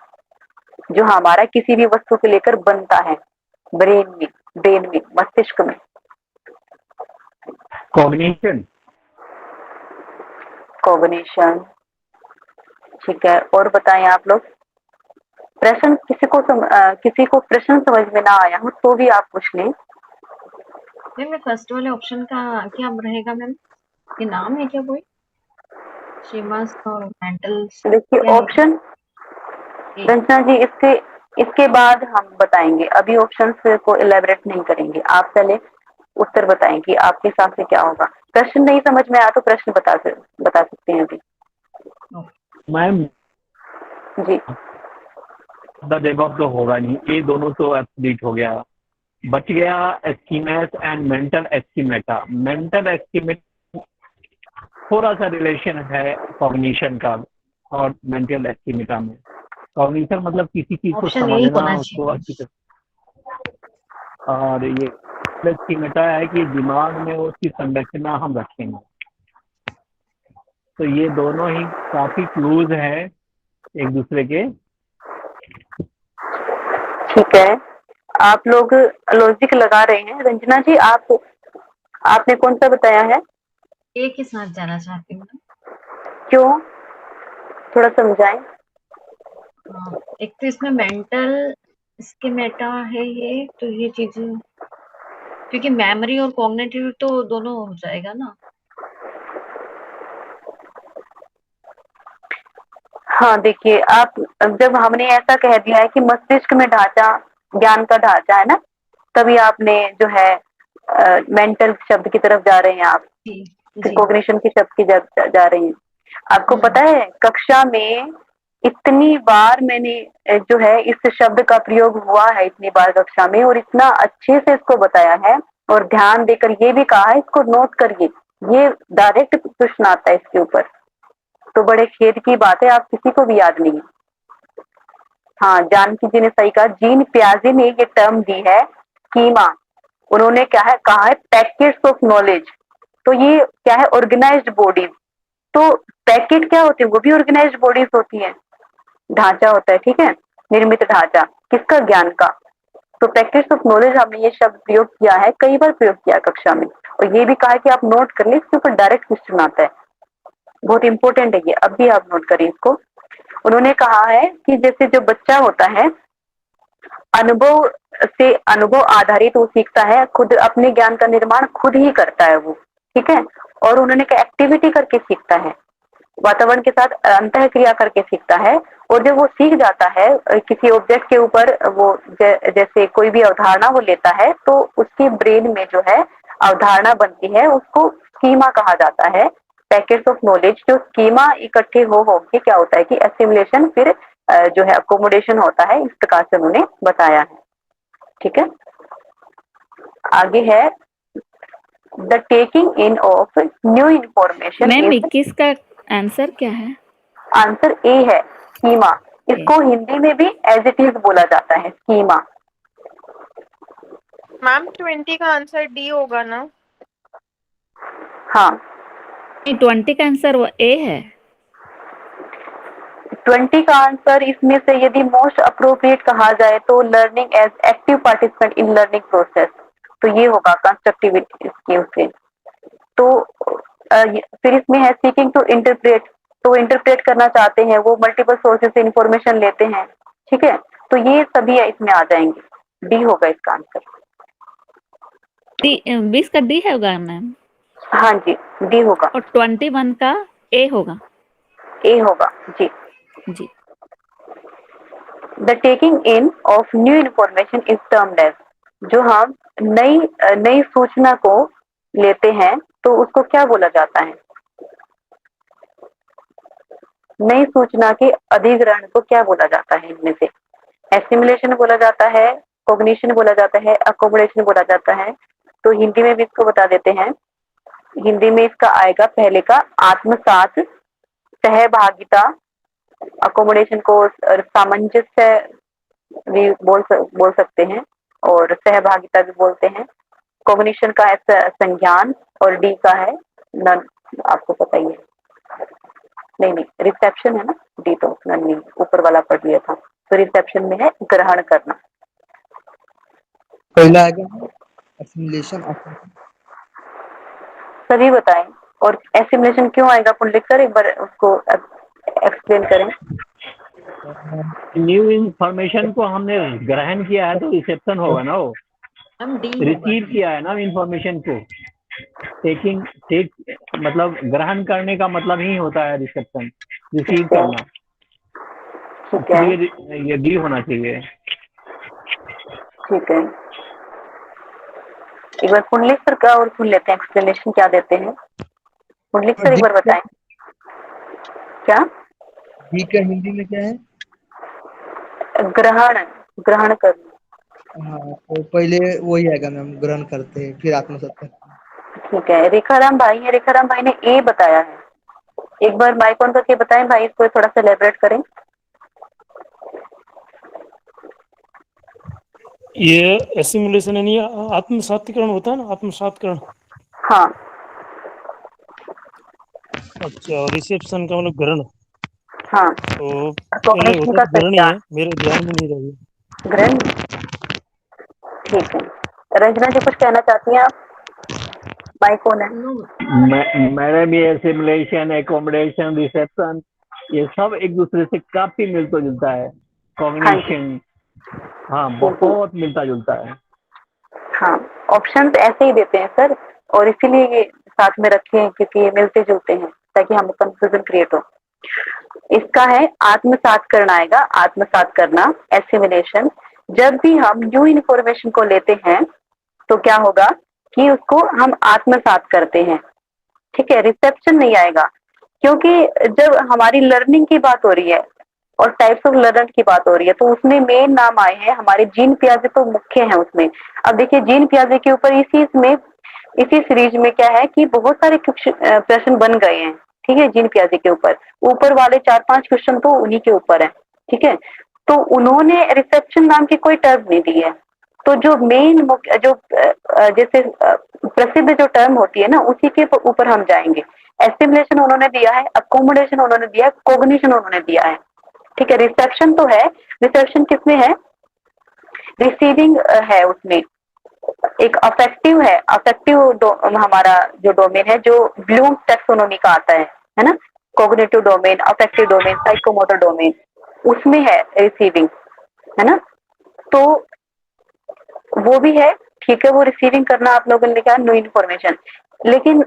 जो हमारा किसी भी वस्तु को लेकर बनता है ब्रेन में, मस्तिष्क में? कॉग्निशन। कॉग्निशन, ठीक है। और बताएं आप लोग। प्रश्न किसी को प्रश्न समझ में ना आया हो तो भी आप पूछ लें। मैम फर्स्ट वाले ऑप्शन का क्या रहेगा मैम? ये नाम है क्या कोई? शिमास और मेंटल देखिए ऑप्शन, रंजना जी इसके बाद हम बताएंगे, अभी ऑप्शंस को इलेबोरेट नहीं करेंगे। आप पहले उत्तर बताएं कि आपके हिसाब से क्या होगा। प्रश्न नहीं समझ में आया तो प्रश्न बता सकते हैं अभी। मैम जी द डेबॉक तो होगा नहीं, ये दोनों तो एब्सोल्यूट हो गया। बच गया एस्कीमेस एंड मेंटल एस्कीमेटा। मेंटल एस्कीमेट थोड़ा सा रिलेशन है कॉग्निशन का और मेंटल एस्कीमेटा में। कॉग्निशन मतलब किसी चीज को ऑप्शन यही समझना, होना उसको चाहिए। अच्छी तरह, और ये एस्कीमेटा है कि दिमाग में उसकी संरचना हम रखेंगे। तो ये दोनों ही काफी क्लोज है एक दूसरे के। ठीक है, आप लोग लॉजिक लगा रहे हैं। रंजना जी आपने कौन सा बताया है? एक ही साथ जाना चाहती हूँ। क्यों, थोड़ा समझाएं। एक तो इसमें मेंटल स्कीमेटा है ये, तो ये चीजें क्योंकि मेमोरी और कॉग्निटिव तो दोनों हो जाएगा ना। हाँ देखिए, आप जब हमने ऐसा कह दिया है कि मस्तिष्क में ढांचा ज्ञान का ढांचा है ना, तभी आपने जो है मेंटल शब्द की तरफ जा रहे हैं आप, जी फिर जी। कॉग्निशन की शब्द की जा रहे हैं। आपको पता है कक्षा में इतनी बार मैंने जो है इस शब्द का प्रयोग हुआ है, इतनी बार कक्षा में, और इतना अच्छे से इसको बताया है और ध्यान देकर ये भी कहा है इसको नोट करिए, ये डायरेक्ट प्रश्न आता है इसके ऊपर। तो बड़े खेद की बात है आप किसी को भी याद नहीं है। हाँ, जानकी जी ने सही कहा। जीन प्याजे ने ये टर्म दी है स्कीमा। उन्होंने क्या है कहा है, पैकेट्स ऑफ नॉलेज। तो ये क्या है, ऑर्गेनाइज्ड बॉडीज। तो पैकेट क्या होते हैं, वो भी ऑर्गेनाइज्ड बॉडीज होती है, ढांचा होता है, ठीक है, निर्मित ढांचा किसका, ज्ञान का। तो पैकेट्स ऑफ नॉलेज हमने ये शब्द प्रयोग किया है, कई बार प्रयोग किया कक्षा में, और ये भी कहा है कि आप नोट कर ले, इसके ऊपर डायरेक्ट क्वेश्चन आता है, बहुत इंपॉर्टेंट है ये, अब भी आप नोट करिए इसको। उन्होंने कहा है कि जैसे जो बच्चा होता है अनुभव आधारित वो सीखता है, खुद अपने ज्ञान का निर्माण खुद ही करता है वो, ठीक है। और उन्होंने कहा एक्टिविटी करके सीखता है, वातावरण के साथ अंतः क्रिया करके सीखता है। और जब वो सीख जाता है किसी ऑब्जेक्ट के ऊपर, वो जैसे कोई भी अवधारणा वो लेता है, तो उसकी ब्रेन में जो है अवधारणा बनती है, उसको स्कीमा कहा जाता है। पैकेट्स ऑफ नॉलेज, जो स्कीमा इकट्ठे हो के क्या होता है कि एसिमुलेशन, फिर जो है अकोमोडेशन होता है। इस प्रकार से उन्होंने बताया है, ठीक है। आगे है the taking in of new information. Ma'am 21 का आंसर क्या है? आंसर ए है, स्कीमा। इसको हिंदी में भी एज इट इज बोला जाता है, स्कीमा। मैम 20 का आंसर डी होगा ना? हाँ, 20 का आंसर वो ए है। 20 का आंसर इसमें से यदि मोस्ट अप्रोप्रिएट कहा जाए तो learning as active participant in learning process, तो ये होगा कंस्ट्रक्टिविटी इसकी उससे। तो फिर इसमें है सीकिंग टू इंटरप्रेट, तो इंटरप्रेट करना चाहते हैं, वो मल्टीपल सोर्सेज से इंफॉर्मेशन लेते हैं, ठीक है। तो ये सभी इसमें आ जाएंगे, डी होगा इसका आंसर। 20 का डी होगा मैम, हाँ जी, डी होगा। और 21 का ए होगा। ए होगा जी। जी। The taking in of new information is termed as, जो हम नई सूचना को लेते हैं तो उसको क्या बोला जाता है? नई सूचना के अधिग्रहण को क्या बोला जाता है इनमें से? एसिमिलेशन बोला जाता है, कॉग्निशन बोला जाता है, अकोमोडेशन बोला जाता है। तो हिंदी में भी इसको बता देते हैं। हिंदी में इसका आएगा पहले का आत्मसात, सहभागिता, अकोमोडेशन को सामंजस्य भी बोल सकते हैं और सहभागिता भी बोलते हैं। कॉग्निशन का है संज्ञान और डी का है नन, आपको पता ही है। नहीं रिसेप्शन है ना, डी तो नन नहीं, ऊपर वाला पढ़ लिया था। तो रिसेप्शन में है ग्रहण करना। पहला आएगा एसिमिलेशन। सभी बताएं। और एसिमिलेशन क्यों आएगा पुंडलिक सर, एक बार उसको एक्सप्लेन करें। न्यू इंफॉर्मेशन को हमने ग्रहण किया है तो रिसेप्शन होगा ना, वो हम डी रिसीव किया है ना इंफॉर्मेशन को। टेक मतलब ग्रहण करने का मतलब ही होता है रिसेप्शन, रिसीव करना। ठीक है, ये डी होना चाहिए। ठीक है। एक बार पुंडलिक सर का और सुन लेते हैं, एक्सप्लेनेशन क्या देते हैं। पुंडलिक सर एक बार बताएं क्या डी का हिंदी में क्या है? ग्रहण, ग्रहण करना। हाँ, तो पहले वही आएगा मैम, ग्रहण करते हैं फिर आत्मसात करते हैं। ठीक है, रेखाराम भाई है, रेखाराम भाई ने ए बताया है। एक बार माइक ऑन करके बताएं भाई, इसको थोड़ा सा एलेबरेट करें। ये एसिमुलेशन यानी आत्मसातीकरण होता है ना, आत्मसातकरण। हाँ अच्छा, और रिसेप्शन का मतलब ग्रहण। हाँ, तो पहले कॉग्निशन होता का तो ग्रहण ही है, संज्ञान, मेरे ध्यान में नहीं रही। ग्रहण। ठीक है, रंजना जी कुछ कहना चाहती हैं आप? माइक ऑन है। मैंने भी एसिमुलेशन, एकोमोडेशन, रिसेप्शन, ये सब एक दूसरे से काफी मिलता जुलता है। कॉग्निशन, हाँ बहुत मिलता जुलता है। हाँ, ऑप्शन ऐसे ही देते हैं सर, और इसीलिए ये साथ में रखे हैं क्योंकि ये मिलते जुलते हैं, ताकि हमें कंफ्यूजन क्रिएट हो। इसका है आत्मसात करना आएगा, आत्मसात करना, एसिमिलेशन। जब भी हम न्यू इन्फॉर्मेशन को लेते हैं तो क्या होगा कि उसको हम आत्मसात करते हैं। ठीक है, रिसेप्शन नहीं आएगा, क्योंकि जब हमारी लर्निंग की बात हो रही है और टाइप्स ऑफ लर्नर की बात हो रही है तो उसमें मेन नाम आए हैं हमारे जीन पियाजे, तो मुख्य हैं उसमें। अब देखिए जीन पियाजे के ऊपर इसी सीरीज में क्या है कि बहुत सारे प्रश्न बन गए हैं। ठीक है, जीन पियाजे के ऊपर वाले 4-5 क्वेश्चन तो उन्हीं के ऊपर है। ठीक है, तो उन्होंने रिसेप्शन नाम की कोई टर्म नहीं दी है। तो जो मेन जो जैसे प्रसिद्ध जो टर्म होती है ना, उसी के ऊपर हम जाएंगे। एस्टिमुलेशन उन्होंने दिया है, अकोमोडेशन उन्होंने दिया है, कॉग्निशन उन्होंने दिया है। ठीक है, रिसेप्शन तो है, रिसेप्शन किसमें है? रिसीविंग है, उसमें एक अफेक्टिव है, हमारा जो डोमेन है जो ब्लूम टैक्सोनॉमी का आता है ना, cognitive domain, affective domain, psychomotor domain, उसमें है रिसीविंग, है ना। तो वो भी है, ठीक है, वो रिसीविंग करना आप लोगों ने कहा न्यू इन्फॉर्मेशन। लेकिन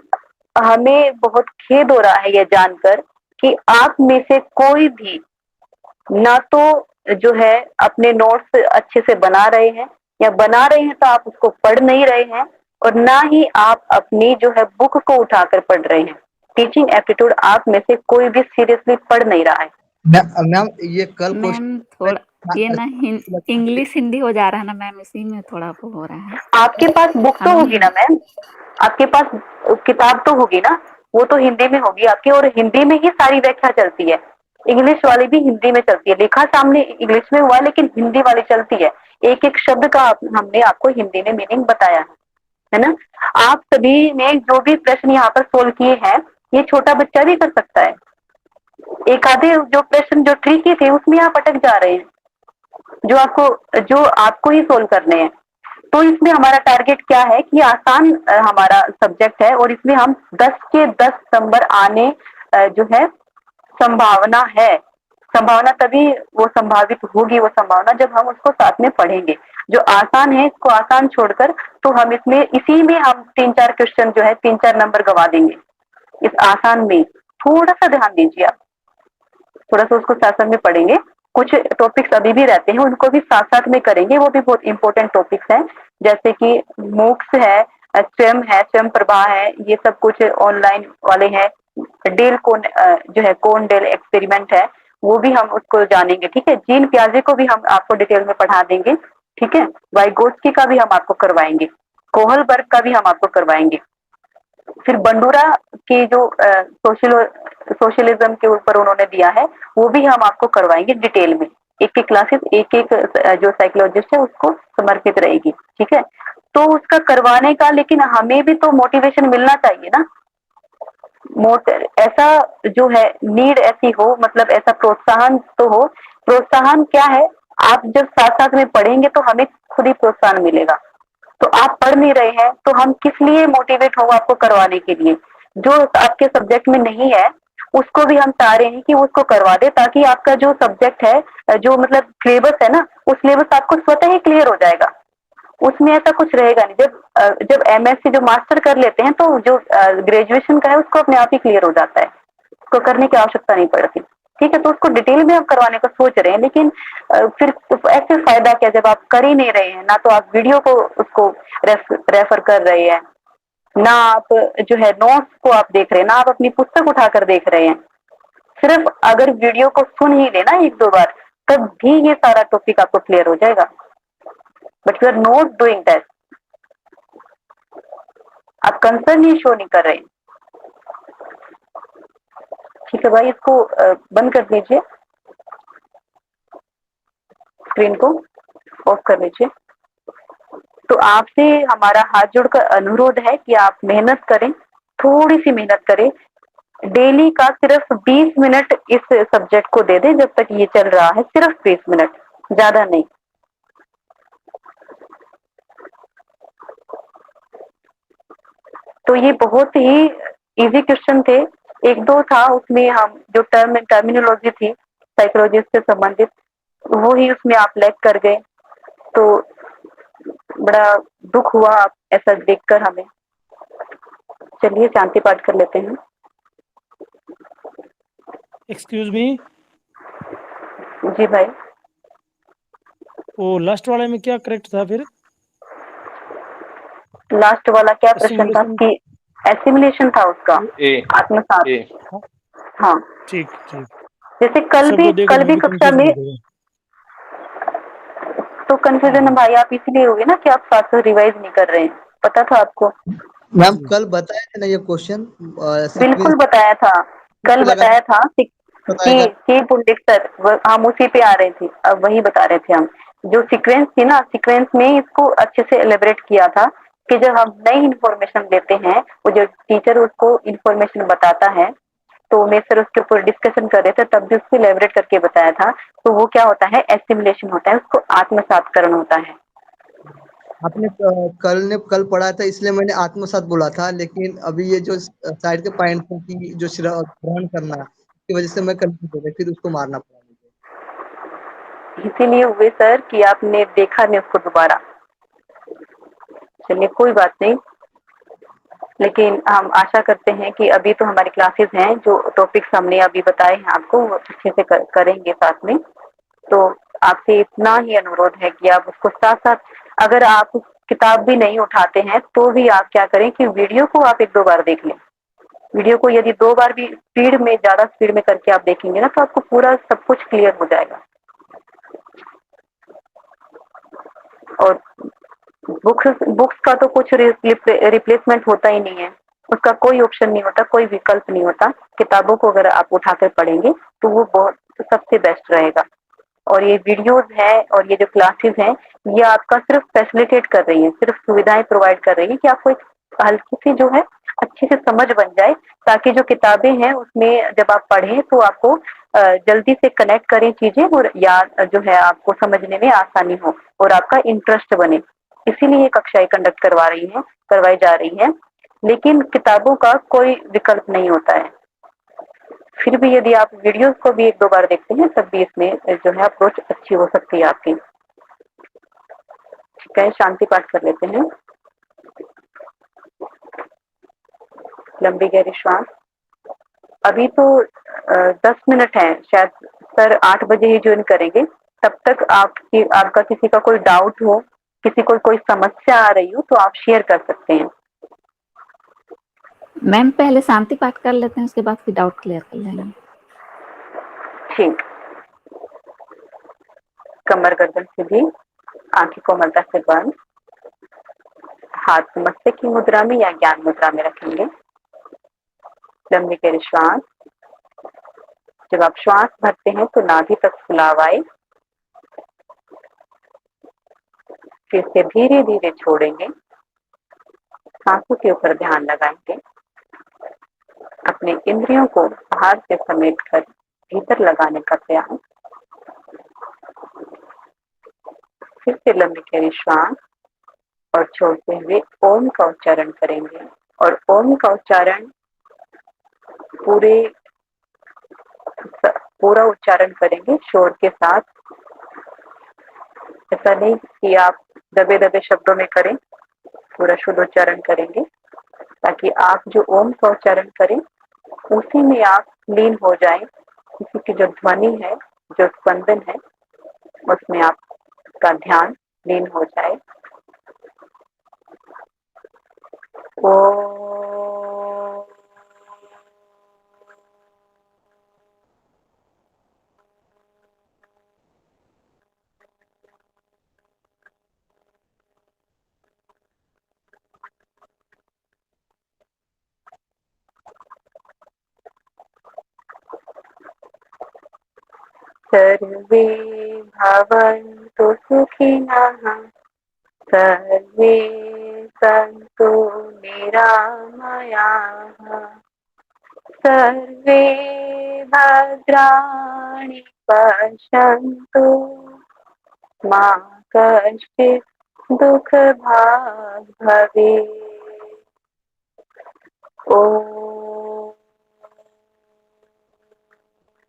हमें बहुत खेद हो रहा है ये जानकर कि आप में से कोई भी ना तो जो है अपने नोट्स अच्छे से बना रहे हैं, या बना रहे हैं तो आप उसको पढ़ नहीं रहे हैं, और ना ही आप अपनी जो है बुक को उठाकर पढ़ रहे हैं। टीचिंग एप्टीट्यूड आप में से कोई भी सीरियसली पढ़ नहीं रहा है। मैम ये कल मैम थोड़ा ये ना इंग्लिश हिंदी हो जा रहा है ना मैम, इसी में थोड़ा वो हो रहा है। आपके पास बुक तो होगी ना मैम, आपके पास किताब तो होगी ना, वो तो हिंदी में होगी आपकी, और हिंदी में ही सारी व्याख्या चलती है। इंग्लिश वाली भी हिंदी में चलती है, लिखा सामने इंग्लिश में हुआ लेकिन हिंदी वाली चलती है। एक एक शब्द का हमने आपको हिंदी में मीनिंग बताया है ना। आप सभी ने जो भी प्रश्न यहाँ पर सोल्व किए हैं, ये छोटा बच्चा भी कर सकता है। एक आधे जो प्रश्न जो ट्रिकी थे उसमें आप अटक जा रहे हैं, जो आपको ही सोल्व करने हैं। तो इसमें हमारा टारगेट क्या है कि आसान हमारा सब्जेक्ट है, और इसमें हम 10 के 10 नंबर आने जो है संभावना है। संभावना तभी वो संभावित होगी, वो संभावना जब हम उसको साथ में पढ़ेंगे। जो आसान है इसको आसान छोड़कर, तो हम इसी में हम 3-4 क्वेश्चन जो है 3-4 नंबर गवा देंगे इस आसान में। थोड़ा सा ध्यान दीजिए आप, थोड़ा सा उसको साथ साथ में पढ़ेंगे। कुछ टॉपिक्स अभी भी रहते हैं, उनको भी साथ साथ में करेंगे, वो भी बहुत इंपॉर्टेंट टॉपिक्स हैं, जैसे कि मूक्स है, स्वयं है, स्वयं प्रभा है, ये सब कुछ ऑनलाइन वाले हैं, डेल कोन जो है कोन डेल एक्सपेरिमेंट है, वो भी हम उसको जानेंगे। ठीक है, जीन प्याजे को भी हम आपको डिटेल में पढ़ा देंगे। ठीक है, वाइगोत्स्की का भी हम आपको करवाएंगे, कोहलबर्ग का भी हम आपको करवाएंगे। फिर बंडूरा की जो सोशलिज्म के ऊपर उन्होंने दिया है, वो भी हम आपको करवाएंगे डिटेल में। एक एक क्लासेस एक एक जो साइकोलॉजिस्ट है उसको समर्पित रहेगी। ठीक है, तो उसका करवाने का, लेकिन हमें भी तो मोटिवेशन मिलना चाहिए ना। ऐसा जो है नीड ऐसी हो, मतलब ऐसा प्रोत्साहन तो हो। प्रोत्साहन क्या है, आप जब साथ साथ में पढ़ेंगे तो हमें खुद ही प्रोत्साहन मिलेगा। तो आप पढ़ नहीं रहे हैं तो हम किस लिए मोटिवेट हो आपको करवाने के लिए। जो आपके सब्जेक्ट में नहीं है उसको भी हम चाह रहे हैं कि उसको करवा दे, ताकि आपका जो सब्जेक्ट है, जो मतलब सिलेबस है ना, वो सिलेबस आपको स्वतः ही क्लियर हो जाएगा। उसमें ऐसा कुछ रहेगा नहीं। जब एमएससी जो मास्टर कर लेते हैं तो जो ग्रेजुएशन का है उसको अपने आप ही क्लियर हो जाता है, उसको करने की आवश्यकता नहीं पड़ती। ठीक है, तो उसको डिटेल में आप करवाने का सोच रहे हैं, लेकिन फिर ऐसे फायदा क्या जब आप कर ही नहीं रहे हैं ना। तो आप वीडियो को उसको रेफर कर रहे हैं ना, आप जो है नोट्स को आप देख रहे हैं ना, आप अपनी पुस्तक उठाकर देख रहे हैं। सिर्फ अगर वीडियो को सुन ही लेना एक दो बार, तब भी ये सारा टॉपिक आपको क्लियर हो जाएगा। But you are not doing that, आप कंसर्न ही शो नहीं कर रहे। ठीक है भाई, इसको बंद कर दीजिए, स्क्रीन को ऑफ कर लीजिए। तो आपसे हमारा हाथ जोड़कर अनुरोध है कि आप मेहनत करें, थोड़ी सी मेहनत करें। डेली का सिर्फ 20 मिनट इस सब्जेक्ट को दे दें, जब तक ये चल रहा है, सिर्फ 20 मिनट, ज्यादा नहीं। तो ये बहुत ही इजी क्वेश्चन थे, एक दो था उसमें हम जो टर्मिनोलॉजी थी साइकोलॉजिस्ट से संबंधित, वो ही उसमें आप लैग कर गए। तो बड़ा दुख हुआ आप ऐसा देखकर हमें। चलिए शांति पाठ कर लेते हैं। एक्सक्यूज मी, जी भाई, वो लास्ट वाले में क्या करेक्ट था फिर? लास्ट वाला क्या प्रश्न था Assimilation- कि एसिमिलेशन था उसका, आत्मसात। हाँ, ठीक ठीक, जैसे कल सबको देखो भी मैं भी कक्षा कंफ्यूज में नहीं होगा। तो कंफ्यूजन भाई आप इसलिए हुए ना कि आप साथ साथ रिवाइज नहीं कर रहे हैं, पता था आपको। मैम कल बताए थे ना ये क्वेश्चन बिल्कुल बताया था, कल बताया था बताएगा। कि पुंडित सर, हम उसी पे आ रहे थे, अब वही बता रहे थे हम। जो सीक्वेंस थी ना, सीक्वेंस में इसको अच्छे से एलिब्रेट किया था कि जब हम नई इंफॉर्मेशन देते हैं, वो जो टीचर उसको इंफॉर्मेशन बताता है, तो मैं सर उसके ऊपर डिस्कशन कर रहे थे, तब भी उसको एलिब्रेट करके बताया था। तो वो क्या होता है, एसिमिलेशन होता है, उसको आत्मसातकरण होता है। आपने कल पढ़ा था इसलिए मैंने आत्मसात बोला था, लेकिन अभी ये जो साइड के पॉइंट की जो ग्रहण करना की वजह से मैं कंफ्यूज हो गया, फिर उसको मारना पड़ा मुझे। इसीलिए हुए सर कि आपने देखा नहीं उसको दोबारा। चलिए कोई बात नहीं, लेकिन हम आशा करते हैं कि अभी तो हमारी क्लासेस हैं, जो टॉपिक्स हमने अभी बताए हैं आपको वो अच्छे से करेंगे साथ में। तो आपसे इतना ही अनुरोध है कि आप उसको साथ साथ, अगर आप किताब भी नहीं उठाते हैं तो भी आप क्या करें कि वीडियो को आप एक दो बार देख लें। वीडियो को यदि दो बार भी स्पीड में, ज्यादा स्पीड में करके आप देखेंगे ना, तो आपको पूरा सब कुछ क्लियर हो जाएगा। और बुक्स का तो कुछ रिप्लेसमेंट होता ही नहीं है, उसका कोई ऑप्शन नहीं होता, कोई विकल्प नहीं होता। किताबों को अगर आप उठाकर पढ़ेंगे तो वो बहुत सबसे बेस्ट रहेगा। और ये वीडियोस है और ये जो क्लासेस हैं, ये आपका सिर्फ फैसिलिटेट कर रही है, सिर्फ सुविधाएं प्रोवाइड कर रही है कि आपको एक हल्की सी जो है अच्छी से समझ बन जाए, ताकि जो किताबें हैं उसमें जब आप पढ़ें तो आपको जल्दी से कनेक्ट करें चीजें, और याद जो है आपको समझने में आसानी हो और आपका इंटरेस्ट बने। इसीलिए ये कक्षाएं कंडक्ट करवाई जा रही है, लेकिन किताबों का कोई विकल्प नहीं होता है। फिर भी यदि आप वीडियोस को भी एक दो बार देखते हैं, तब भी इसमें जो है अप्रोच अच्छी हो सकती है आपकी। ठीक है, शांति पाठ कर लेते हैं। लंबी गहरी श्वास। अभी तो 10 मिनट है, शायद सर 8 बजे ही ज्वाइन करेंगे। तब तक आपका किसी का कोई डाउट हो, किसी को कोई समस्या आ रही हो, तो आप शेयर कर सकते हैं। मैम पहले शांति पाठ कर लेते हैं, उसके बाद फिर डाउट क्लियर कर लेंगे। ठीक। कमर गर्दन सीधी, आंखें कोमलता से बंद, हाथ मस्तिष्क की मुद्रा में या ज्ञान मुद्रा में रखेंगे। लंबी गहरी श्वास। जब आप श्वास भरते हैं तो नाभि तक फुलाव आए, फिर से धीरे धीरे छोड़ेंगे। सांसों के ऊपर ध्यान लगाएंगे। अपने इंद्रियों को बाहर से समेटकर भीतर लगाने का प्रयास। फिर से लंबी गहरी श्वास और छोड़ते हुए ओम का उच्चारण करेंगे। और ओम का उच्चारण पूरा उच्चारण करेंगे शोर के साथ। ऐसा नहीं कि आप दबे दबे शब्दों में करें, पूरा शुद्ध उच्चारण करेंगे ताकि आप जो ओम का उच्चारण करें उसी में आप लीन हो जाएं। किसी की जो ध्वनि है, जो स्पंदन है, उसमें आपका ध्यान लीन हो जाए। ओ सर्वे भवन्तु सुखिनः, सर्वे सन्तु निरामयाः, सर्वे भद्राणि पश्यन्तु, मा कश्चित् दुःखभाग् भवेत्। ओम